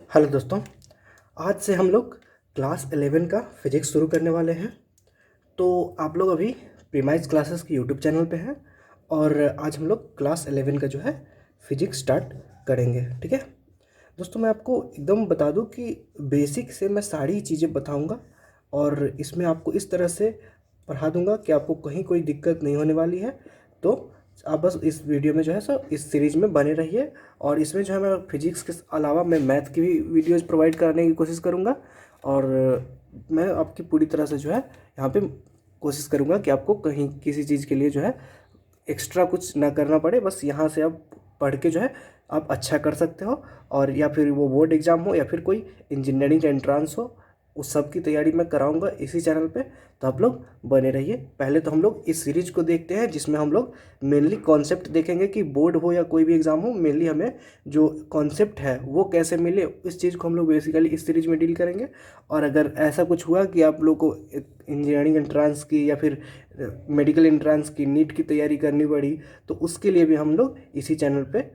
Hello दोस्तों। आज से हम लोग क्लास 11 का फिजिक्स शुरू करने वाले हैं। तो आप लोग अभी प्रीमाइज क्लासेस की यूट्यूब चैनल पे हैं और आज हम लोग क्लास 11 का जो है फिजिक्स स्टार्ट करेंगे। ठीक है दोस्तों, मैं आपको एकदम बता दूं कि बेसिक से मैं सारी चीज़ें बताऊंगा और इसमें आपको इस तरह से पढ़ा दूंगा कि आपको कहीं कोई दिक्कत नहीं होने वाली है। तो आप बस इस वीडियो में जो है सो इस सीरीज़ में बने रहिए और इसमें जो है मैं फिजिक्स के अलावा मैं मैथ की भी वीडियोज़ प्रोवाइड करने की कोशिश करूँगा और मैं आपकी पूरी तरह से जो है यहाँ पे कोशिश करूँगा कि आपको कहीं किसी चीज़ के लिए जो है एक्स्ट्रा कुछ ना करना पड़े। बस यहाँ से आप पढ़ के जो है आप अच्छा कर सकते हो और या फिर वो बोर्ड एग्ज़ाम हो या फिर कोई इंजीनियरिंग एंट्रांस हो, उस सब की तैयारी मैं कराऊंगा इसी चैनल पे। तो आप लोग बने रहिए। पहले तो हम लोग इस सीरीज को देखते हैं जिसमें हम लोग मेनली कॉन्सेप्ट देखेंगे कि बोर्ड हो या कोई भी एग्ज़ाम हो, मेनली हमें जो कॉन्सेप्ट है वो कैसे मिले, इस चीज़ को हम लोग बेसिकली इस सीरीज में डील करेंगे। और अगर ऐसा कुछ हुआ कि आप लोग को इंजीनियरिंग एंट्रांस की या फिर मेडिकल एंट्रांस की नीट की तैयारी करनी पड़ी तो उसके लिए भी हम लोग इसी चैनल पे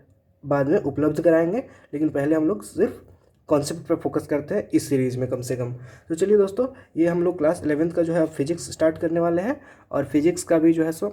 बाद में उपलब्ध कराएंगे। लेकिन पहले हम लोग सिर्फ कॉन्सेप्ट पर फोकस करते हैं इस सीरीज़ में कम से कम। तो चलिए दोस्तों, ये हम लोग क्लास 11th का जो है फिजिक्स स्टार्ट करने वाले हैं और फिजिक्स का भी जो है सो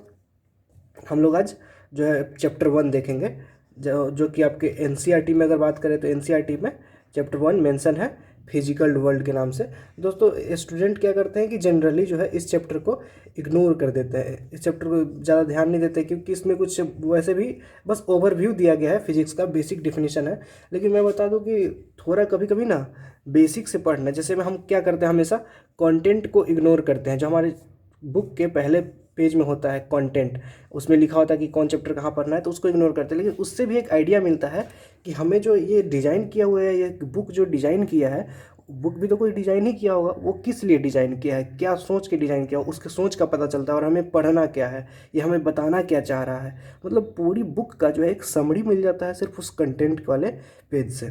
हम लोग आज जो है चैप्टर 1 देखेंगे। जो कि आपके एनसीईआरटी में अगर बात करें तो एनसीईआरटी में चैप्टर 1 मेंशन है फिजिकल वर्ल्ड के नाम से। दोस्तों, स्टूडेंट क्या करते हैं कि जनरली जो है इस चैप्टर को इग्नोर कर देते हैं, इस चैप्टर को ज़्यादा ध्यान नहीं देते क्योंकि इसमें कुछ वैसे भी बस ओवरव्यू दिया गया है, फिजिक्स का बेसिक डिफिनीशन है। लेकिन मैं बता दूं कि थोड़ा कभी कभी ना बेसिक से पढ़ना, जैसे में हम क्या करते हैं हमेशा कंटेंट को इग्नोर करते हैं। जो हमारे बुक के पहले पेज में होता है कंटेंट, उसमें लिखा होता है कि कौन चैप्टर कहाँ पढ़ना है, तो उसको इग्नोर करते हैं। लेकिन उससे भी एक आइडिया मिलता है कि हमें जो ये डिज़ाइन किया हुआ है, ये बुक जो डिज़ाइन किया है, बुक भी तो कोई डिज़ाइन ही किया होगा, वो किस लिए डिज़ाइन किया है, क्या सोच के डिज़ाइन किया, उसके सोच का पता चलता है और हमें पढ़ना क्या है, ये हमें बताना क्या चाह रहा है। मतलब पूरी बुक का जो है एक समरी मिल जाता है सिर्फ उस कंटेंट वाले पेज से।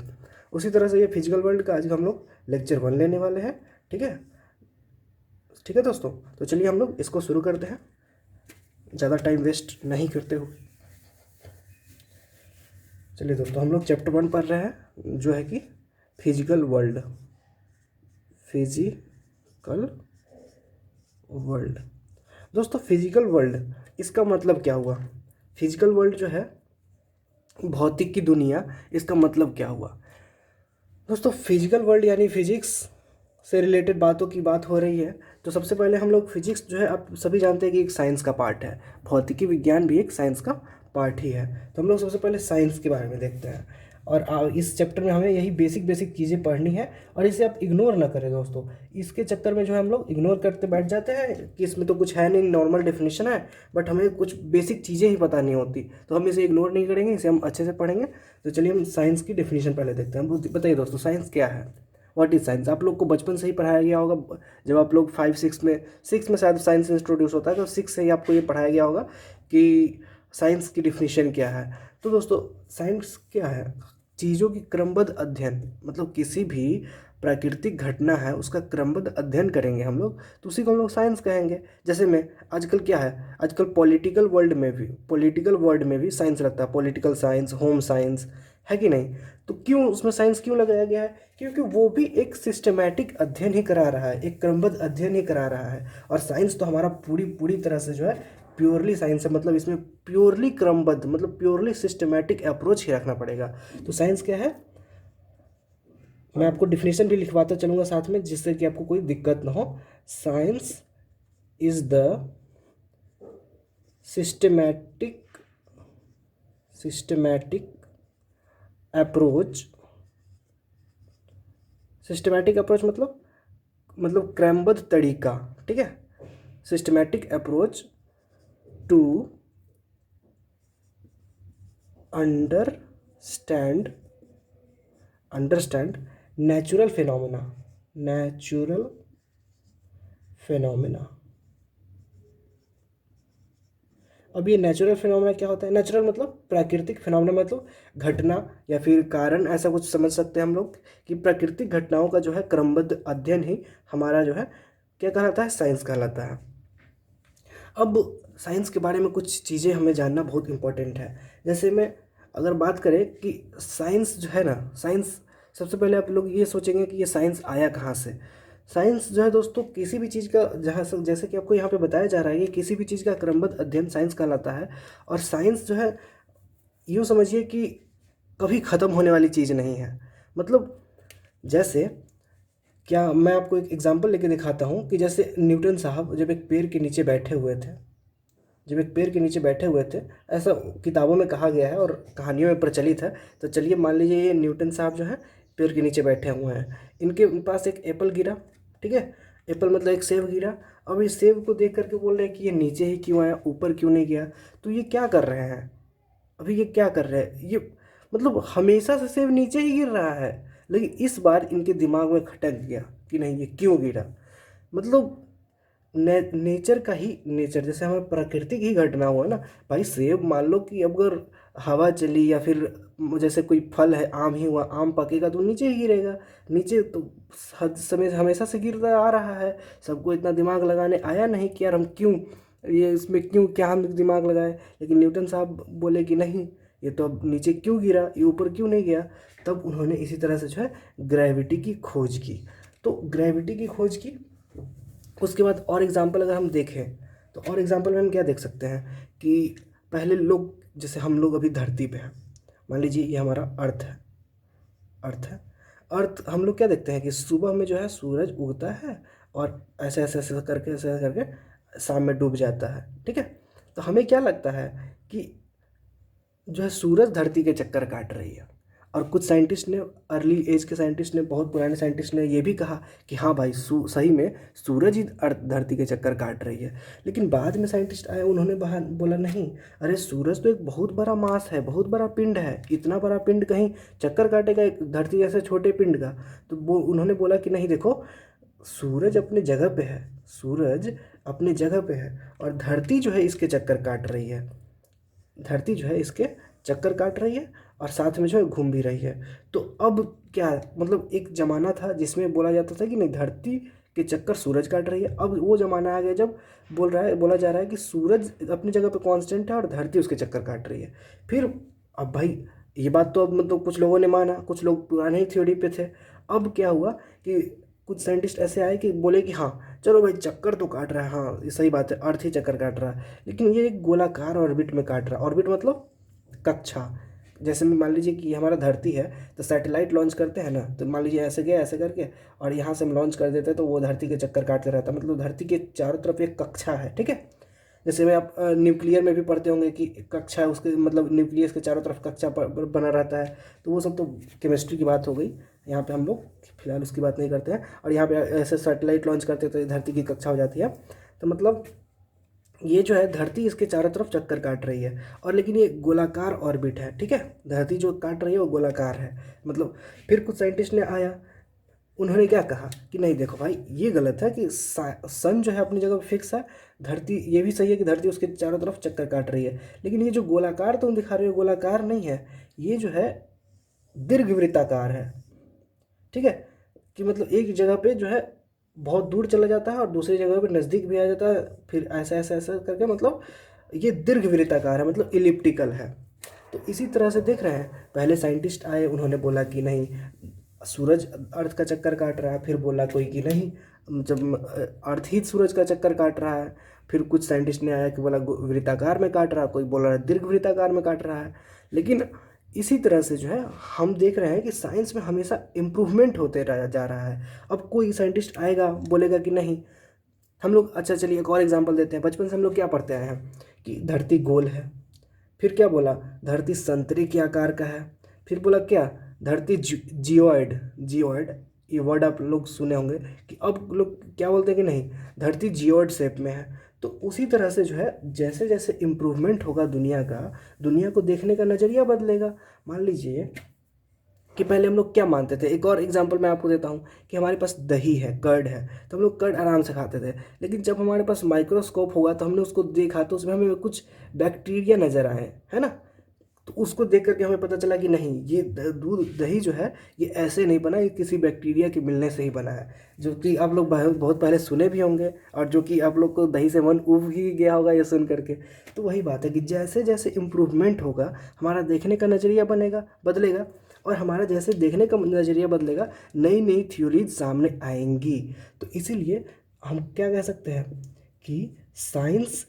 उसी तरह से ये फिजिकल वर्ल्ड का आज हम लोग लेक्चर 1 लेने वाले हैं। ठीक है, ठीक है दोस्तों, तो चलिए हम लोग इसको शुरू करते हैं, ज़्यादा टाइम वेस्ट नहीं करते हो। चलिए दोस्तों, हम लोग चैप्टर 1 पढ़ रहे हैं जो है कि फिजिकल वर्ल्ड। फिजिकल वर्ल्ड दोस्तों, फिजिकल वर्ल्ड इसका मतलब क्या हुआ? फिजिकल वर्ल्ड जो है भौतिक की दुनिया, इसका मतलब क्या हुआ दोस्तों? फिजिकल वर्ल्ड यानी फिजिक्स से रिलेटेड बातों की बात हो रही है। तो सबसे पहले हम लोग फिजिक्स जो है आप सभी जानते हैं कि एक साइंस का पार्ट है, भौतिकी विज्ञान भी एक साइंस का पार्ट ही है। तो हम लोग सबसे पहले साइंस के बारे में देखते हैं और इस चैप्टर में हमें यही बेसिक बेसिक चीज़ें पढ़नी है और इसे आप इग्नोर ना करें दोस्तों। इसके चक्कर में जो है हम लोग इग्नोर करते बैठ जाते हैं कि इसमें तो कुछ है नहीं, नॉर्मल डेफिनेशन है, बट हमें कुछ बेसिक चीज़ें ही पता नहीं होती, तो हम इसे इग्नोर नहीं करेंगे, इसे हम अच्छे से पढ़ेंगे। तो चलिए हम साइंस की डेफिनेशन पहले देखते हैं। बताइए दोस्तों, साइंस क्या है? What is science? आप लोग को बचपन से ही पढ़ाया गया होगा। जब आप लोग 5 6 में शायद साइंस इंट्रोड्यूस होता है, तो 6 से ही आपको ये पढ़ाया गया होगा कि साइंस की डिफिनीशन क्या है। तो दोस्तों, साइंस क्या है? चीज़ों की क्रमबद्ध अध्ययन, मतलब किसी भी प्राकृतिक घटना है उसका क्रमबद्ध अध्ययन करेंगे हम लोग, तो उसी को हम लोग साइंस कहेंगे। जैसे में आजकल क्या है, आजकल पॉलिटिकल वर्ल्ड में भी साइंस लगता है, पॉलिटिकल साइंस, होम साइंस, है कि नहीं? तो क्यों उसमें साइंस क्यों लगाया गया है? क्योंकि वो भी एक सिस्टमैटिक अध्ययन ही करा रहा है, एक क्रमबद्ध अध्ययन ही करा रहा है। और साइंस तो हमारा पूरी पूरी तरह से जो है प्योरली साइंस है, मतलब इसमें प्योरली क्रमबद्ध, मतलब प्योरली सिस्टमैटिक अप्रोच ही रखना पड़ेगा। तो साइंस क्या है, मैं आपको डिफिनेशन भी लिखवाता चलूँगा साथ में, जिससे कि आपको कोई दिक्कत ना हो। Science is the systematic systematic approach. Systematic approach मतलब क्रमबद्ध तरीका। ठीक है, systematic approach to understand natural phenomena. अब ये नेचुरल फिनोमेना क्या होता है? नेचुरल मतलब प्राकृतिक, फिनोमेना मतलब घटना या फिर कारण, ऐसा कुछ समझ सकते हैं हम लोग कि प्राकृतिक घटनाओं का जो है क्रमबद्ध अध्ययन ही हमारा जो है क्या कहलाता है, साइंस कहलाता है। अब साइंस के बारे में कुछ चीज़ें हमें जानना बहुत इम्पोर्टेंट है। जैसे मैं अगर बात करें कि साइंस जो है ना, साइंस सबसे पहले आप लोग ये सोचेंगे कि ये साइंस आया कहाँ से। साइंस जो है दोस्तों किसी भी चीज़ का, जहाँ से जैसे कि आपको यहाँ पे बताया जा रहा है कि किसी भी चीज़ का क्रमबद्ध अध्ययन साइंस कहलाता है। और साइंस जो है यूँ समझिए कि कभी ख़त्म होने वाली चीज़ नहीं है। मतलब जैसे क्या, मैं आपको एक एग्जांपल लेके दिखाता हूँ कि जैसे न्यूटन साहब जब एक पेड़ के नीचे बैठे हुए थे, ऐसा किताबों में कहा गया है और कहानियों में प्रचलित है। तो चलिए मान लीजिए ये न्यूटन साहब जो है पेड़ के नीचे बैठे हुए हैं, इनके पास एक एप्पल गिरा, ठीक है, एप्पल मतलब एक सेब गिरा। अब इस सेब को देख करके बोल रहे हैं कि ये नीचे ही क्यों आया, ऊपर क्यों नहीं गया। तो ये क्या कर रहे हैं, अभी ये क्या कर रहे हैं, ये मतलब हमेशा से सेब नीचे ही गिर रहा है, लेकिन इस बार इनके दिमाग में खटक गया कि नहीं ये क्यों गिरा। मतलब नेचर का ही, नेचर जैसे हमें प्राकृतिक ही घटना हुआ ना भाई। सेब मान लो कि अगर हवा चली या फिर जैसे कोई फल है, आम ही हुआ, आम पकेगा तो नीचे ही गिरेगा। नीचे तो हद समय हमेशा से गिरता आ रहा है। सबको इतना दिमाग लगाने आया नहीं कि यार हम क्यों, ये इसमें क्यों क्या हम दिमाग लगाए। लेकिन न्यूटन साहब बोले कि नहीं ये तो अब नीचे क्यों गिरा, ये ऊपर क्यों नहीं गया। तब उन्होंने इसी तरह से जो है ग्रेविटी की खोज की। तो ग्रेविटी की खोज की, उसके बाद और एग्जाम्पल अगर हम देखें तो और एग्जाम्पल में हम क्या देख सकते हैं कि पहले लोग, जैसे हम लोग अभी धरती पे हैं, मान लीजिए ये हमारा अर्थ है, अर्थ है। अर्थ हम लोग क्या देखते हैं कि सुबह में जो है सूरज उगता है और ऐसे ऐसे ऐसे करके शाम में डूब जाता है, ठीक है। तो हमें क्या लगता है कि जो है सूरज धरती के चक्कर काट रही है। और कुछ साइंटिस्ट ने, अर्ली एज के साइंटिस्ट ने, बहुत पुराने साइंटिस्ट ने ये भी कहा कि हाँ भाई सही में सूरज ही अर्थ धरती के चक्कर काट रही है। लेकिन बाद में साइंटिस्ट आए, उन्होंने बोला नहीं, अरे सूरज तो एक बहुत बड़ा मास है, बहुत बड़ा पिंड है, इतना बड़ा पिंड कहीं चक्कर काटेगा एक धरती जैसे छोटे पिंड का। तो वो उन्होंने बोला कि नहीं देखो, सूरज अपने जगह पे है, सूरज अपने जगह पे है और धरती जो है इसके चक्कर काट रही है, धरती जो है इसके चक्कर काट रही है और साथ में जो है घूम भी रही है। तो अब क्या, मतलब एक ज़माना था जिसमें बोला जाता था कि नहीं धरती के चक्कर सूरज काट रही है। अब वो ज़माना आ गया जब बोला जा रहा है कि सूरज अपनी जगह पे कांस्टेंट है और धरती उसके चक्कर काट रही है। फिर अब भाई ये बात तो अब मतलब कुछ लोगों ने माना, कुछ लोग पुराने ही थ्योरी पे थे। अब क्या हुआ कि कुछ साइंटिस्ट ऐसे आए कि बोले कि हाँ चलो भाई चक्कर तो काट रहा है, हाँ ये सही बात है, अर्थ ही चक्कर काट रहा है, लेकिन ये एक गोलाकार ऑर्बिट में काट रहा है। ऑर्बिट मतलब कक्षा। जैसे मान लीजिए कि हमारा धरती है तो सैटेलाइट लॉन्च करते हैं ना, तो मान लीजिए ऐसे गया ऐसे करके और यहाँ से हम लॉन्च कर देते हैं तो वो धरती के चक्कर काटते रहता है। मतलब धरती के चारों तरफ एक कक्षा है, ठीक है। जैसे में आप न्यूक्लियर में भी पढ़ते होंगे कि कक्षा है, उसके मतलब न्यूक्लियस के चारों तरफ कक्षा बना रहता है। तो वो सब तो केमिस्ट्री की बात हो गई, यहाँ पे हम लोग फिलहाल उसकी बात नहीं करते हैं। और यहाँ पे ऐसे सैटेलाइट लॉन्च करते हैं तो ये धरती की कक्षा हो जाती है। तो मतलब ये जो है धरती इसके चारों तरफ चक्कर काट रही है और लेकिन ये गोलाकार ऑर्बिट है, ठीक है। धरती जो काट रही है वो गोलाकार है। मतलब फिर कुछ साइंटिस्ट ने आया, उन्होंने क्या कहा कि नहीं देखो भाई ये गलत है कि सन जो है अपनी जगह फिक्स है, धरती ये भी सही है कि धरती उसके चारों तरफ चक्कर काट रही है, लेकिन ये जो गोलाकार तुम दिखा रहे हो गोलाकार नहीं है, ये जो है दीर्घवृत्ताकार है, ठीक है। कि मतलब एक जगह पे जो है बहुत दूर चला जाता है और दूसरी जगह पे नज़दीक भी आ जाता है, फिर ऐसा ऐसा ऐसा करके मतलब ये दीर्घवृत्ताकार है, मतलब इलिप्टिकल है। तो इसी तरह से देख रहे हैं, पहले साइंटिस्ट आए, उन्होंने बोला कि नहीं सूरज अर्थ का चक्कर काट रहा है, फिर बोला कोई कि नहीं जब अर्थ ही सूरज का चक्कर काट रहा है। फिर कुछ साइंटिस्ट ने आया कि बोला वृत्ताकार में काट रहा है, कोई बोला दीर्घ वृत्ताकार में काट रहा है। लेकिन इसी तरह से जो है हम देख रहे हैं कि साइंस में हमेशा इम्प्रूवमेंट होते जा रहा है। अब कोई साइंटिस्ट आएगा बोलेगा कि नहीं, हम लोग अच्छा चलिए एक और एग्जांपल देते हैं। बचपन से हम लोग क्या पढ़ते आए हैं कि धरती गोल है, फिर क्या बोला धरती संतरे के आकार का है, फिर बोला क्या धरती जियोइड, जियोइड ये वर्ड आप लोग सुने होंगे कि अब लोग क्या बोलते हैं कि नहीं धरती जियोइड शेप में है। तो उसी तरह से जो है जैसे जैसे इम्प्रूवमेंट होगा दुनिया का, दुनिया को देखने का नज़रिया बदलेगा। मान लीजिए कि पहले हम लोग क्या मानते थे, एक और एग्जांपल मैं आपको देता हूँ कि हमारे पास दही है, कर्ड है, तो हम लोग कर्ड आराम से खाते थे। लेकिन जब हमारे पास माइक्रोस्कोप हुआ तो हमने उसको देखा तो उसमें हमें कुछ बैक्टीरिया नज़र आए, है ना। तो उसको देख करके हमें पता चला कि नहीं ये दूध दही जो है ये ऐसे नहीं बना, ये किसी बैक्टीरिया के मिलने से ही बना है, जो कि आप लोग बहुत पहले सुने भी होंगे और जो कि आप लोग को दही से मन उब ही गया होगा ये सुन करके। तो वही बात है कि जैसे जैसे इम्प्रूवमेंट होगा हमारा देखने का नज़रिया बदलेगा। और हमारा जैसे देखने का नज़रिया बदलेगा, नई नई थ्योरीज सामने आएंगी। तो इसीलिए हम क्या कह सकते हैं कि science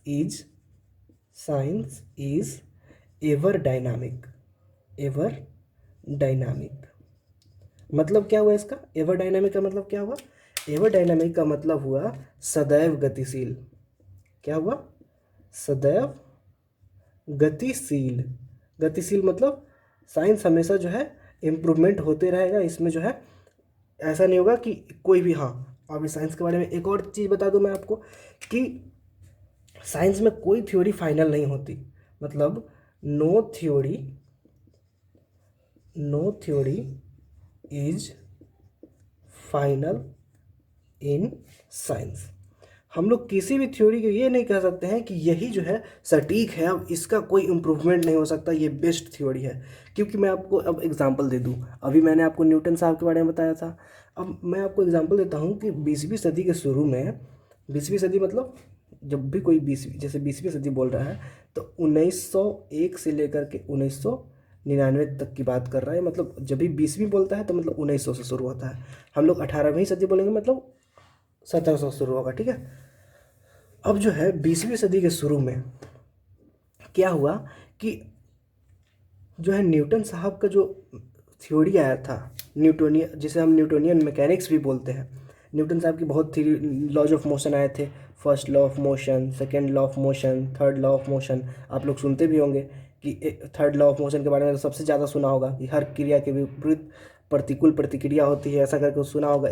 is ever dynamic. Ever dynamic मतलब क्या हुआ इसका? एवर डायनामिक का मतलब क्या हुआ? एवर डायनामिक का मतलब हुआ सदैव गतिशील। क्या हुआ? सदैव गतिशील। गतिशील मतलब साइंस हमेशा जो है इम्प्रूवमेंट होते रहेगा, इसमें जो है ऐसा नहीं होगा कि कोई भी। हाँ, अभी साइंस के बारे में एक और चीज़ बता दूं मैं आपको कि साइंस में कोई थ्योरी फाइनल नहीं होती। मतलब no theory is final in science. हम लोग किसी भी थ्योरी को ये नहीं कह सकते हैं कि यही जो है सटीक है, अब इसका कोई इम्प्रूवमेंट नहीं हो सकता, ये बेस्ट थ्योरी है। क्योंकि मैं आपको अब एग्जांपल दे दूं, अभी मैंने आपको न्यूटन साहब के बारे में बताया था, अब मैं आपको एग्जांपल देता हूं कि 20वीं सदी के शुरू में, 20वीं सदी मतलब जब भी कोई 20वीं सदी बोल रहा है तो 1901 से लेकर के 1999 तक की बात कर रहा है। मतलब जब भी 20वीं बोलता है तो मतलब 1900 से शुरू होता है। हम लोग 18वीं सदी बोलेंगे मतलब 1700 शुरू होगा, ठीक है। अब जो है 20वीं सदी के शुरू में क्या हुआ कि जो है न्यूटन साहब का जो थ्योरी आया था, न्यूटोनियन, जिसे हम न्यूटोनियन मैकेनिक्स भी बोलते हैं। न्यूटन साहब की बहुत थ्योरी, लॉज ऑफ मोशन आए थे। First law of motion, second law of motion, third law of motion. आप लोग सुनते भी होंगे कि थर्ड लॉ ऑफ मोशन के बारे में तो सबसे ज़्यादा सुना होगा कि हर क्रिया के विपरीत प्रतिकूल प्रतिक्रिया होती है, ऐसा करके सुना होगा।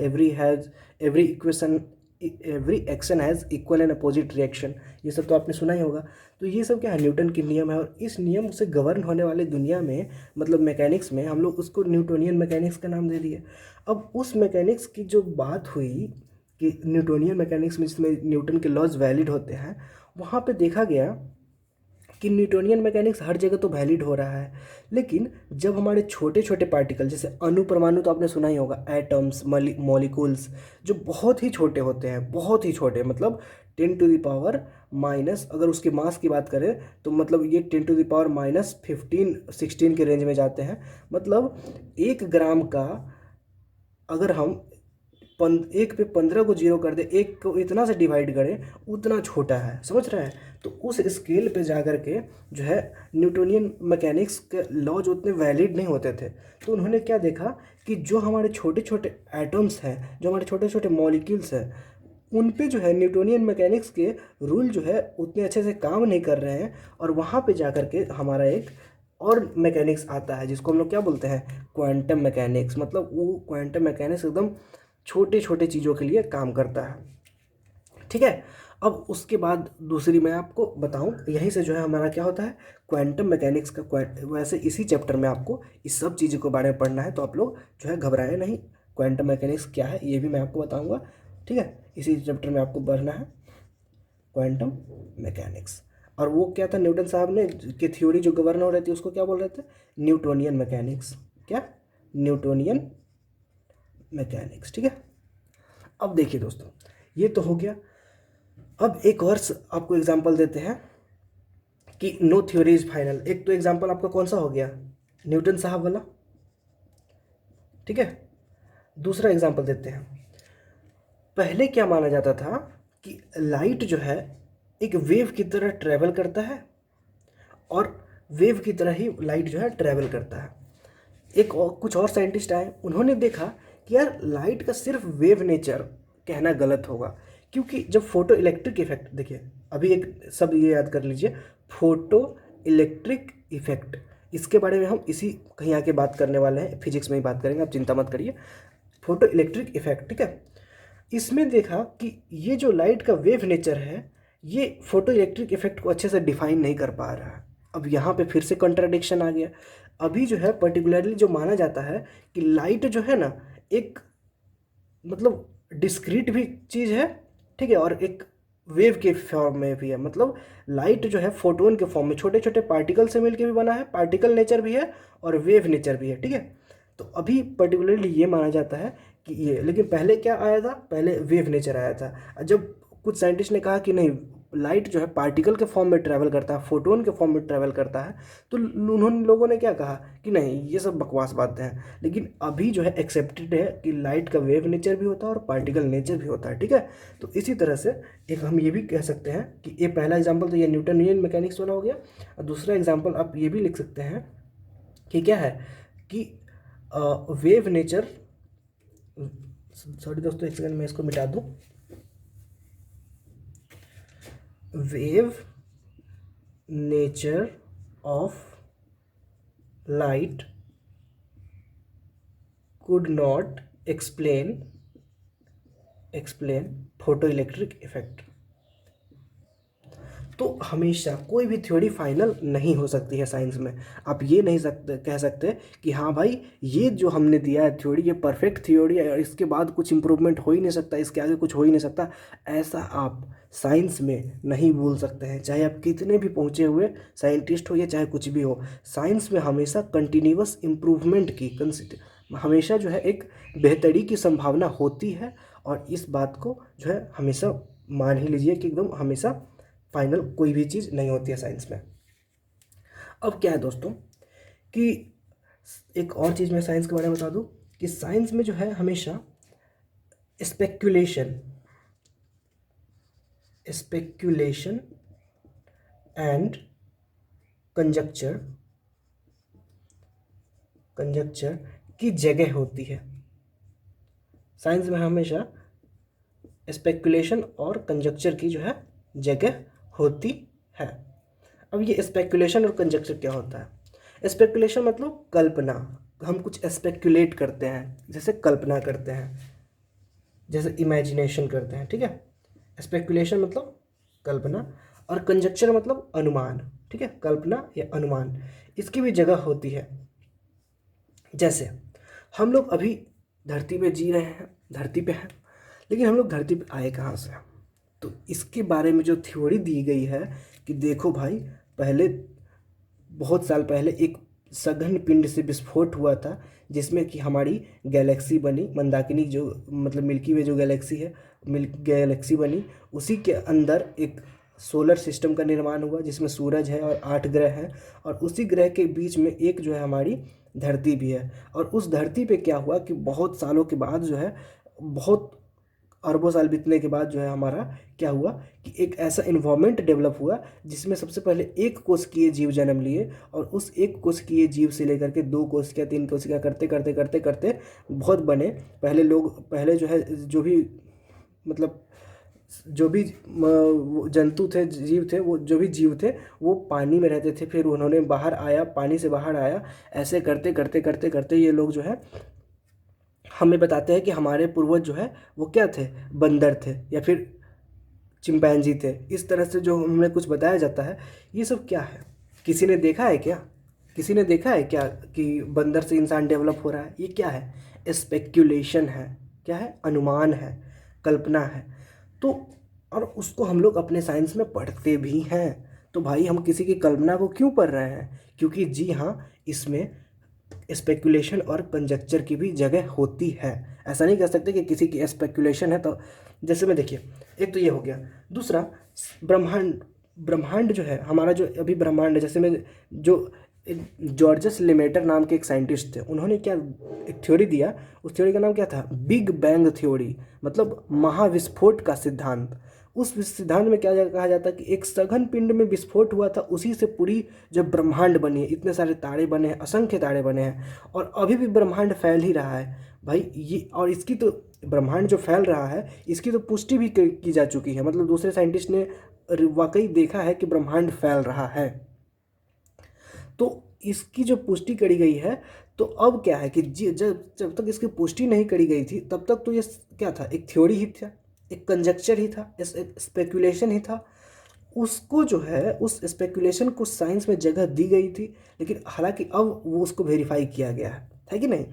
Every action has equal and opposite reaction. ये सब तो आपने सुना ही होगा। तो ये सब क्या है? न्यूटन के नियम है, और इस नियम से गवर्न होने वाले दुनिया में, मतलब मैकेनिक्स में, हम लोग उसको न्यूटोनियन मैकेनिक्स का नाम दे दिए। अब उस मैकेनिक्स की जो बात हुई कि न्यूटोनियन मैकेनिक्स में, जिसमें न्यूटन के लॉज वैलिड होते हैं, वहाँ पे देखा गया कि न्यूटोनियन मैकेनिक्स हर जगह तो वैलिड हो रहा है, लेकिन जब हमारे छोटे छोटे पार्टिकल, जैसे अणु परमाणु तो आपने सुना ही होगा, एटम्स, मॉलिक्यूल्स, जो बहुत ही छोटे होते हैं, बहुत ही छोटे, मतलब 10⁻⁻, अगर उसके मास की बात करें तो मतलब ये 10⁻⁻15 16 के रेंज में जाते हैं। मतलब 1 ग्राम का अगर हम 1 पे 15 को जीरो कर दे, 1 को इतना से डिवाइड करें, उतना छोटा है, समझ रहे हैं? तो उस स्केल पे जा कर के जो है न्यूटोनियन मैकेनिक्स के लॉज उतने वैलिड नहीं होते थे। तो उन्होंने क्या देखा कि जो हमारे छोटे छोटे एटम्स हैं, जो हमारे छोटे छोटे मॉलिक्यूल्स हैं, उन पे जो है न्यूटोनियन मैकेनिक्स के रूल जो है उतने अच्छे से काम नहीं कर रहे हैं। और वहाँ पे जा कर के हमारा एक और मैकेनिक्स आता है जिसको हम लोग क्या बोलते हैं? Quantum mechanics. मतलब वो क्वांटम मैकेनिक्स एकदम छोटे छोटे चीज़ों के लिए काम करता है, ठीक है। अब उसके बाद दूसरी मैं आपको बताऊं, यहीं से जो है हमारा क्या होता है? क्वांटम मैकेनिक्स का वैसे इसी चैप्टर में आपको इस सब चीज़ों के बारे में पढ़ना है, तो आप लोग जो है घबराए नहीं। क्वांटम मैकेनिक्स क्या है ये भी मैं आपको बताऊंगा, ठीक है। इसी चैप्टर में आपको पढ़ना है क्वांटम मैकेनिक्स। और वो क्या था, न्यूटन साहब ने की थ्योरी जो गवर्न हो रही थी उसको क्या बोल रहे थे? Newtonian mechanics. क्या? न्यूटोनियन मैकेनिक्स, ठीक है। अब देखिए दोस्तों, ये तो हो गया। अब एक और आपको एग्जांपल देते हैं कि नो थ्योरी इज फाइनल। एक तो एग्जांपल आपका कौन सा हो गया? न्यूटन साहब वाला, ठीक है। दूसरा एग्जांपल देते हैं। पहले क्या माना जाता था कि लाइट जो है एक वेव की तरह ट्रेवल करता है, और वेव की तरह ही लाइट जो है ट्रेवल करता है। कुछ और साइंटिस्ट आए, उन्होंने देखा कि यार लाइट का सिर्फ वेव नेचर कहना गलत होगा, क्योंकि जब फोटो इलेक्ट्रिक इफेक्ट, देखिए अभी एक सब ये याद कर लीजिए, फोटो इलेक्ट्रिक इफेक्ट, इसके बारे में हम इसी कहीं आके बात करने वाले हैं, फिजिक्स में ही बात करेंगे, आप चिंता मत करिए। फोटो इलेक्ट्रिक इफेक्ट, ठीक है। इसमें देखा कि ये जो लाइट का वेव नेचर है, ये फोटो इलेक्ट्रिक इफेक्ट को अच्छे से डिफाइन नहीं कर पा रहा है। अब यहाँ पे फिर से कॉन्ट्राडिक्शन आ गया। अभी जो है पर्टिकुलरली जो माना जाता है कि लाइट जो है ना, एक मतलब डिस्क्रीट भी चीज़ है, ठीक है, और एक वेव के फॉर्म में भी है। मतलब लाइट जो है फोटोन के फॉर्म में छोटे छोटे पार्टिकल से मिलकर भी बना है, पार्टिकल नेचर भी है और वेव नेचर भी है, ठीक है। तो अभी पर्टिकुलरली ये माना जाता है कि ये, लेकिन पहले क्या आया था? पहले वेव नेचर आया था। जब कुछ साइंटिस्ट ने कहा कि नहीं, लाइट जो है पार्टिकल के फॉर्म में ट्रैवल करता है, फोटोन के फॉर्म में ट्रैवल करता है, तो उन्होंने लोगों ने क्या कहा कि नहीं ये सब बकवास बातें हैं। लेकिन अभी जो है एक्सेप्टेड है कि लाइट का वेव नेचर भी होता है और पार्टिकल नेचर भी होता है, ठीक है। तो इसी तरह से एक हम ये भी कह सकते हैं कि ये पहला एग्जाम्पल तो ये न्यूटनियन मैकेनिक्स वाला हो गया, और दूसरा एग्जाम्पल आप ये भी लिख सकते हैं कि क्या है कि वेव नेचर, सॉरी दोस्तों एक सेकंड मैं इसको मिटा दूं, wave nature of light could not explain photoelectric effect. तो हमेशा कोई भी थ्योरी फाइनल नहीं हो सकती है साइंस में। आप ये नहीं कह सकते कि हाँ भाई ये जो हमने दिया है थ्योरी ये परफेक्ट थ्योरी है और इसके बाद कुछ इम्प्रूवमेंट हो ही नहीं सकता, इसके आगे कुछ हो ही नहीं सकता। ऐसा आप साइंस में नहीं बोल सकते हैं, चाहे आप कितने भी पहुँचे हुए साइंटिस्ट हो या चाहे कुछ भी हो। साइंस में हमेशा कंटिन्यूअस इम्प्रूवमेंट की हमेशा जो है एक बेहतरी की संभावना होती है, और इस बात को जो है हमेशा मान ही लीजिए कि एकदम हमेशा फाइनल कोई भी चीज़ नहीं होती है साइंस में। अब क्या है दोस्तों कि एक और चीज़ मैं साइंस के बारे में बता दूं कि साइंस में जो है हमेशा स्पेक्यूलेशन एंड कंजक्चर की जगह होती है। साइंस में हमेशा स्पेक्यूलेशन और कंजक्चर की जो है जगह होती है। अब ये स्पेक्यूलेशन और कंजक्चर क्या होता है? स्पेक्यूलेशन मतलब कल्पना, हम कुछ स्पेक्यूलेट करते हैं, जैसे कल्पना करते हैं, जैसे इमेजिनेशन करते हैं, ठीक है। स्पेक्यूलेशन मतलब कल्पना और कंजक्चर मतलब अनुमान, ठीक है, कल्पना या अनुमान, इसकी भी जगह होती है। जैसे हम लोग अभी धरती पे जी रहे हैं, धरती पे हैं, लेकिन हम लोग धरती पे आए कहाँ से? तो इसके बारे में जो थ्योरी दी गई है कि देखो भाई पहले बहुत साल पहले एक सघन पिंड से विस्फोट हुआ था, जिसमें कि हमारी गैलेक्सी बनी, मंदाकिनी जो मतलब मिल्की वे जो गैलेक्सी है, गैलेक्सी बनी। उसी के अंदर एक सोलर सिस्टम का निर्माण हुआ जिसमें सूरज है और 8 ग्रह हैं, और उसी ग्रह के बीच में एक जो है हमारी धरती भी है। और उस धरती पे क्या हुआ कि बहुत सालों के बाद जो है, बहुत अरबों साल बीतने के बाद जो है हमारा क्या हुआ कि एक ऐसा इन्वायरमेंट डेवलप हुआ जिसमें सबसे पहले एक कोशिकीय जीव जन्म लिए, और उस एक कोशिकीय जीव से लेकर के 2 कोशिका 3 कोशिका करते करते करते करते बहुत बने। पहले जो है जो भी मतलब जो भी जंतु थे, जीव थे, वो जो भी जीव थे वो पानी में रहते थे, फिर उन्होंने बाहर आया, पानी से बाहर आया। ऐसे करते करते करते करते ये लोग जो है हमें बताते हैं कि हमारे पूर्वज जो है वो क्या थे, बंदर थे या फिर चिंपैंजी थे। इस तरह से जो हमें कुछ बताया जाता है, ये सब क्या है? किसी ने देखा है क्या? किसी ने देखा है क्या कि बंदर से इंसान डेवलप हो रहा है? ये क्या है? स्पेक्यूलेशन है। क्या है? अनुमान है, कल्पना है। तो और उसको हम लोग अपने साइंस में पढ़ते भी हैं। तो भाई हम किसी की कल्पना को क्यों पढ़ रहे हैं? क्योंकि जी हाँ, इसमें स्पेकुलेशन और कंजक्चर की भी जगह होती है। ऐसा नहीं कह सकते कि किसी की स्पेकुलेशन है तो, जैसे में देखिए, एक तो ये हो गया। दूसरा, ब्रह्मांड जो है हमारा, जो अभी ब्रह्मांड है, जैसे में जो जॉर्जस लेमेटर नाम के एक साइंटिस्ट थे, उन्होंने क्या एक थ्योरी दिया, उस थ्योरी का नाम क्या था? बिग बैंग थ्योरी, मतलब महाविस्फोट का सिद्धांत। उस सिद्धांत में क्या कहा जाता है कि एक सघन पिंड में विस्फोट हुआ था, उसी से पूरी जब ब्रह्मांड बनी है, इतने सारे तारे बने हैं, असंख्य तारे बने हैं, और अभी भी ब्रह्मांड फैल ही रहा है भाई। ये और इसकी तो ब्रह्मांड जो फैल रहा है इसकी तो पुष्टि भी की जा चुकी है, मतलब दूसरे साइंटिस्ट ने वाकई देखा है कि ब्रह्मांड फैल रहा है। तो इसकी जो पुष्टि करी गई है, तो अब क्या है कि जब तक इसकी पुष्टि नहीं करी गई थी तब तक तो ये क्या था? एक थ्योरी ही था, एक कंजक्चर ही था, एक स्पेकुलेशन ही था। उसको जो है उस स्पेकुलेशन को साइंस में जगह दी गई थी, लेकिन हालांकि अब वो उसको वेरीफाई किया गया है कि नहीं?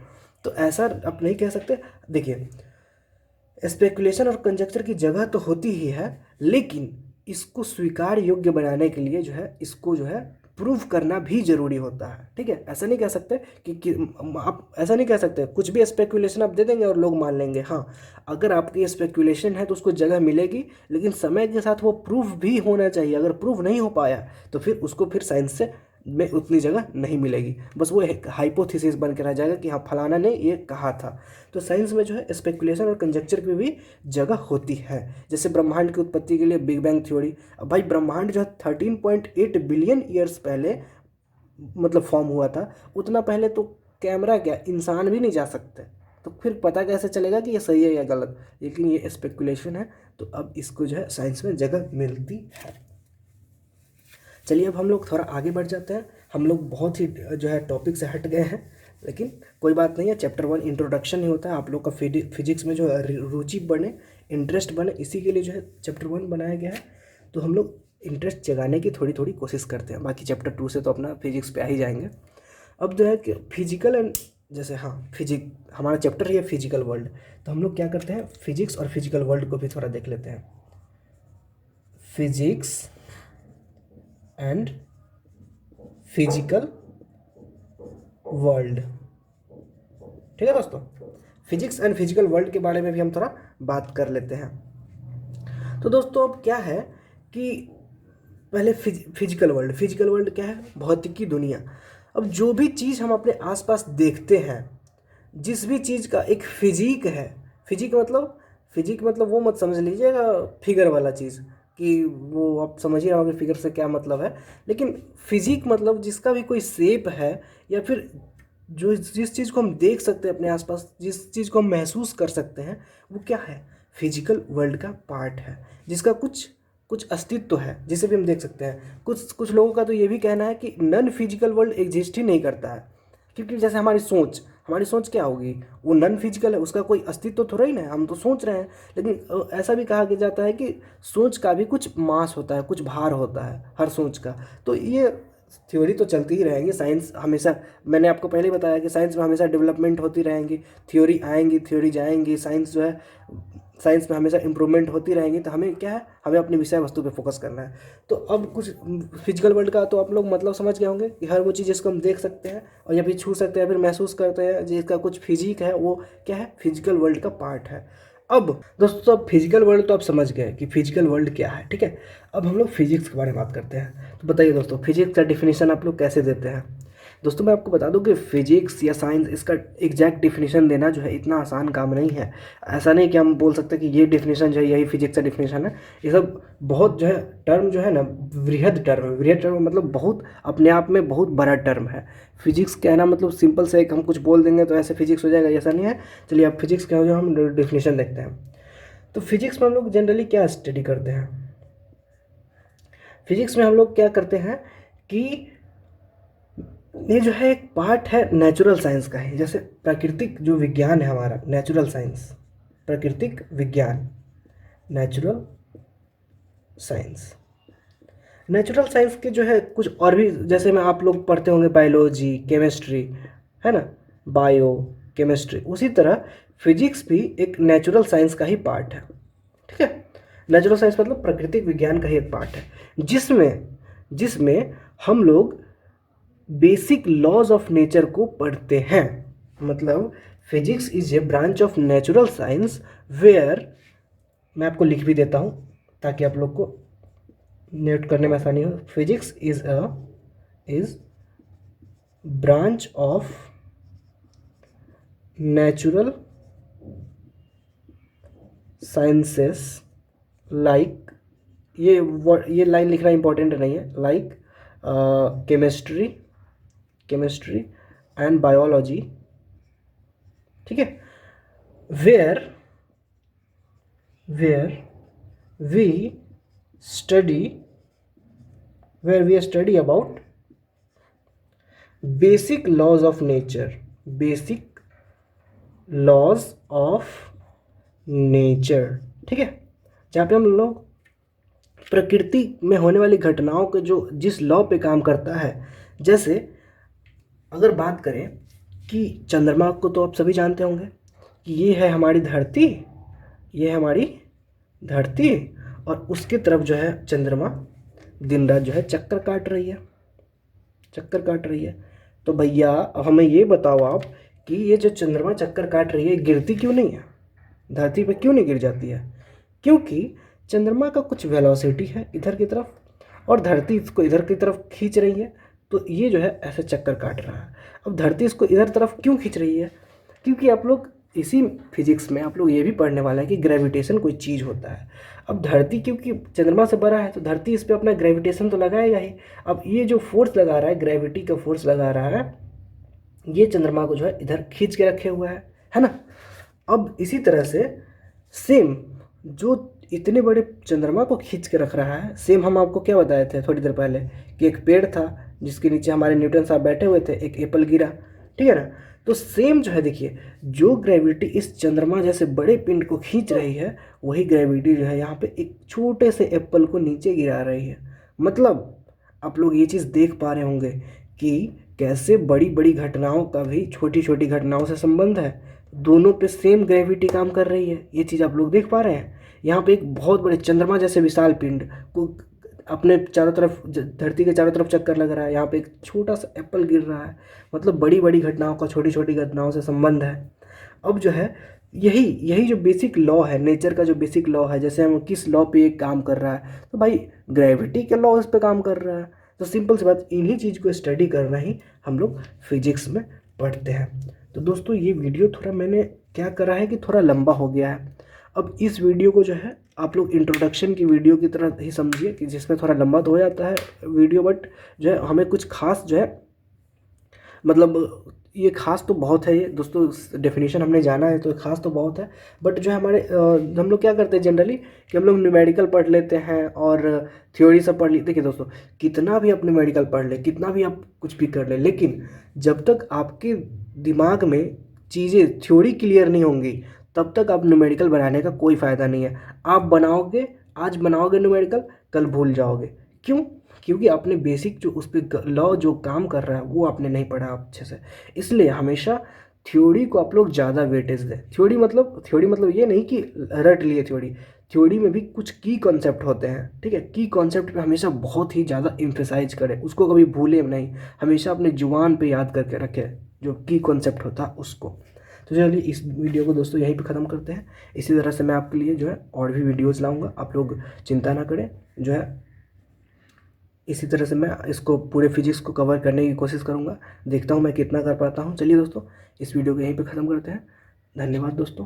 तो ऐसा आप नहीं कह सकते। देखिए, स्पेकुलेशन और कंजक्चर की जगह तो होती ही है, लेकिन इसको स्वीकार योग्य बनाने के लिए जो है इसको जो है प्रूव करना भी ज़रूरी होता है। ठीक है, ऐसा नहीं कह सकते कि आप ऐसा नहीं कह सकते कुछ भी स्पेकुलेशन आप दे देंगे और लोग मान लेंगे। हाँ, अगर आपकी स्पेकुलेशन है तो उसको जगह मिलेगी, लेकिन समय के साथ वो प्रूफ भी होना चाहिए। अगर प्रूफ नहीं हो पाया तो फिर उसको फिर साइंस से में उतनी जगह नहीं मिलेगी, बस वो एक हाइपोथेसिस बन के रह जाएगा कि हाँ फलाना ने ये कहा था। तो साइंस में जो है स्पेकुलेशन और कंजक्चर की भी जगह होती है। जैसे ब्रह्मांड की उत्पत्ति के लिए बिग बैंग थ्योरी। अब भाई ब्रह्मांड जो है 13.8 बिलियन ईयर्स पहले मतलब फॉर्म हुआ था। उतना पहले तो कैमरा क्या इंसान भी नहीं जा सकते, तो फिर पता कैसे चलेगा कि ये सही है या गलत। लेकिन ये स्पेकुलेशन है, तो अब इसको जो है साइंस में जगह मिलती है। चलिए अब हम लोग थोड़ा आगे बढ़ जाते हैं। हम लोग बहुत ही जो है टॉपिक से हट गए हैं, लेकिन कोई बात नहीं है। चैप्टर 1 इंट्रोडक्शन ही होता है। आप लोग का फिजिक्स में जो रुचि बने, इंटरेस्ट बने, इसी के लिए जो है चैप्टर 1 बनाया गया है। तो हम लोग इंटरेस्ट जगाने की थोड़ी थोड़ी कोशिश करते हैं। बाकी चैप्टर 2 से तो अपना फिजिक्स पे आ ही जाएंगे। अब जो है कि फिजिकल एंड जैसे हाँ हमारा चैप्टर है फिजिकल वर्ल्ड, तो हम लोग क्या करते हैं फिजिक्स और फिजिकल वर्ल्ड को भी थोड़ा देख लेते हैं। Physics and physical world. ठीक है दोस्तों, फिजिक्स एंड फिजिकल वर्ल्ड के बारे में भी हम थोड़ा बात कर लेते हैं। तो दोस्तों अब क्या है कि पहले फिजिकल वर्ल्ड क्या है, भौतिकी दुनिया। अब जो भी चीज़ हम अपने आसपास देखते हैं, जिस भी चीज़ का एक फिजिक है, फिजिक मतलब वो मत समझ लीजिएगा फिगर वाला चीज़ कि वो आप समझ ही रहे होंगे फिगर से क्या मतलब है। लेकिन फिजिक मतलब जिसका भी कोई शेप है, या फिर जो जिस चीज़ को हम देख सकते हैं अपने आसपास, जिस चीज़ को हम महसूस कर सकते हैं, वो क्या है, फिजिकल वर्ल्ड का पार्ट है, जिसका कुछ कुछ अस्तित्व है, जिसे भी हम देख सकते हैं। कुछ लोगों का तो ये भी कहना है कि नॉन फिजिकल वर्ल्ड एग्जिस्ट ही नहीं करता है, क्योंकि जैसे हमारी सोच क्या होगी, वो नॉन फिजिकल है, उसका कोई अस्तित्व थोड़ा ही ना है, हम तो सोच रहे हैं। लेकिन ऐसा भी कहा जाता है कि सोच का भी कुछ मास होता है, कुछ भार होता है हर सोच का। तो ये थ्योरी तो चलती ही रहेंगी। साइंस हमेशा, मैंने आपको पहले ही बताया कि साइंस में हमेशा डेवलपमेंट होती रहेंगी, थ्योरी आएंगी थ्योरी जाएंगी। साइंस में हमेशा इम्प्रूवमेंट होती रहेंगी। तो हमें क्या है, हमें अपनी विषय वस्तु पे फोकस करना है। तो अब कुछ फिजिकल वर्ल्ड का तो आप लोग मतलब समझ गए होंगे कि हर वो चीज़ जिसको हम देख सकते हैं और या फिर छू सकते हैं, फिर महसूस करते हैं, जिसका कुछ फिजिक है, वो क्या है, फिजिकल वर्ल्ड का पार्ट है। अब दोस्तों अब फिजिकल वर्ल्ड तो आप समझ गए कि फिजिकल वर्ल्ड क्या है। ठीक है, अब हम लोग फिजिक्स के बारे में बात करते हैं। तो बताइए दोस्तों, फिजिक्स का डिफिनीशन आप लोग कैसे देते हैं। दोस्तों मैं आपको बता दूं कि फिजिक्स या साइंस, इसका एग्जैक्ट डिफिनीशन देना जो है इतना आसान काम नहीं है। ऐसा नहीं कि हम बोल सकते कि ये डिफिनीशन जो है यही फिजिक्स का डिफिनीशन है। ये सब बहुत जो है टर्म जो है ना, वृहद टर्म मतलब बहुत अपने आप में बहुत बड़ा टर्म है। फिजिक्स कहना मतलब सिंपल से एक हम कुछ बोल देंगे तो ऐसे फिजिक्स हो जाएगा, ऐसा नहीं है। चलिए अब फिजिक्स का जो हम डिफिनीशन देखते हैं। तो फिजिक्स में हम लोग जनरली क्या स्टडी करते हैं, फिजिक्स में हम लोग क्या करते हैं कि ये जो है एक पार्ट है नेचुरल साइंस का ही। जैसे प्राकृतिक जो विज्ञान है हमारा, नेचुरल साइंस, प्राकृतिक विज्ञान, नेचुरल साइंस। नेचुरल साइंस के जो है कुछ और भी, जैसे में आप लोग पढ़ते होंगे बायोलॉजी, केमिस्ट्री, है ना, बायो केमिस्ट्री, उसी तरह फिजिक्स भी एक नेचुरल साइंस का ही पार्ट है। ठीक है, नेचुरल साइंस मतलब प्राकृतिक विज्ञान का ही एक पार्ट है, जिसमें हम लोग बेसिक लॉज ऑफ नेचर को पढ़ते हैं। मतलब physics is a branch of natural science where, मैं आपको लिख भी देता हूँ ताकि आप लोग को नोट करने में आसानी हो। Physics is branch of natural sciences like, ये लाइन लिखना इंपॉर्टेंट नहीं है, लाइक केमिस्ट्री एंड बायोलॉजी। ठीक है, where we study about basic laws of nature, ठीक है, जहाँ पे हम लोग प्रकृति में होने वाली घटनाओं के जो जिस लॉ पे काम करता है। जैसे अगर बात करें कि चंद्रमा को तो आप सभी जानते होंगे कि ये है हमारी धरती और उसकी तरफ जो है चंद्रमा दिन रात जो है चक्कर काट रही है। चक्कर काट रही है। तो भैया अब हमें ये बताओ आप कि ये जो चंद्रमा चक्कर काट रही है गिरती क्यों नहीं है, धरती पे क्यों नहीं गिर जाती है? क्योंकि चंद्रमा का कुछ वेलोसिटी है इधर की तरफ और धरती इसको इधर की तरफ खींच रही है, तो ये जो है ऐसे चक्कर काट रहा है। अब धरती इसको इधर तरफ क्यों खींच रही है? क्योंकि आप लोग इसी फिजिक्स में आप लोग ये भी पढ़ने वाला है कि ग्रेविटेशन कोई चीज़ होता है। अब धरती क्योंकि चंद्रमा से बड़ा है तो धरती इस पर अपना ग्रेविटेशन तो लगाएगा ही। अब ये जो फोर्स लगा रहा है, ग्रेविटी का फोर्स लगा रहा है, ये चंद्रमा को जो है इधर खींच के रखे हुआ है ना। अब इसी तरह से सेम जो इतने बड़े चंद्रमा को खींच के रख रहा है, सेम हम आपको क्या बताए थे थोड़ी देर पहले कि एक पेड़ था जिसके नीचे हमारे न्यूटन साहब बैठे हुए थे, एक एप्पल गिरा, ठीक है ना। तो सेम जो है देखिए, जो ग्रेविटी इस चंद्रमा जैसे बड़े पिंड को खींच रही है, वही ग्रेविटी जो है यहाँ पे एक छोटे से एप्पल को नीचे गिरा रही है। मतलब आप लोग ये चीज़ देख पा रहे होंगे कि कैसे बड़ी बड़ी घटनाओं का भी छोटी छोटी घटनाओं से संबंध है। दोनों पे सेम ग्रेविटी काम कर रही है, ये चीज़ आप लोग देख पा रहे हैं। यहाँ पे एक बहुत बड़े चंद्रमा जैसे विशाल पिंड को अपने चारों तरफ धरती के चारों तरफ चक्कर लग रहा है, यहाँ पे एक छोटा सा एप्पल गिर रहा है। मतलब बड़ी बड़ी घटनाओं का छोटी छोटी घटनाओं से संबंध है। अब जो है यही यही जो बेसिक लॉ है, नेचर का जो बेसिक लॉ है, जैसे हम किस लॉ पे एक काम कर रहा है, तो भाई ग्रेविटी के लॉ इस पे काम कर रहा है। तो सिंपल सी बात, इन्हीं चीज़ को स्टडी करना ही हम लोग फिजिक्स में पढ़ते हैं। तो दोस्तों ये वीडियो थोड़ा मैंने क्या करा है कि थोड़ा लंबा हो गया है। अब इस वीडियो को जो है आप लोग इंट्रोडक्शन की वीडियो की तरह ही समझिए कि जिसमें थोड़ा लंबा तो हो जाता है वीडियो, बट जो है हमें कुछ खास जो है मतलब ये खास तो बहुत है ये दोस्तों, डेफिनेशन हमने जाना है तो खास तो बहुत है। बट जो है हमारे हम लोग क्या करते हैं जनरली कि हम लोग न्यूमेरिकल पढ़ लेते हैं और थ्योरी सब पढ़ लेते। देखिए दोस्तों, कितना भी आप न्यूमेरिकल पढ़ ले, कितना भी आप कुछ भी कर ले, लेकिन जब तक आपके दिमाग में चीज़ें थ्योरी क्लियर नहीं होंगी तब तक आप न्यूमेरिकल बनाने का कोई फ़ायदा नहीं है। आप बनाओगे, आज बनाओगे न्यूमेरिकल, कल भूल जाओगे। क्यों? क्योंकि आपने बेसिक जो उस पर लॉ जो काम कर रहा है वो आपने नहीं पढ़ा अच्छे से। इसलिए हमेशा थ्योरी को आप लोग ज़्यादा वेटेज दें। थ्योरी मतलब ये नहीं कि रट लिए थ्योरी, थ्योरी में भी कुछ की कॉन्सेप्ट होते हैं, ठीक है। की कॉन्सेप्ट पे हमेशा बहुत ही ज़्यादा इम्फेसाइज करें, उसको कभी भूलें नहीं, हमेशा अपने जुबान पे याद करके रखें जो की कॉन्सेप्ट होता है उसको। तो चलिए इस वीडियो को दोस्तों यहीं पे ख़त्म करते हैं। इसी तरह से मैं आपके लिए जो है और भी वीडियोज़ लाऊँगा, आप लोग चिंता ना करें। जो है इसी तरह से मैं इसको पूरे फिजिक्स को कवर करने की कोशिश करूँगा, देखता हूँ मैं कितना कर पाता हूँ। चलिए दोस्तों इस वीडियो को यहीं पे ख़त्म करते हैं। धन्यवाद दोस्तों।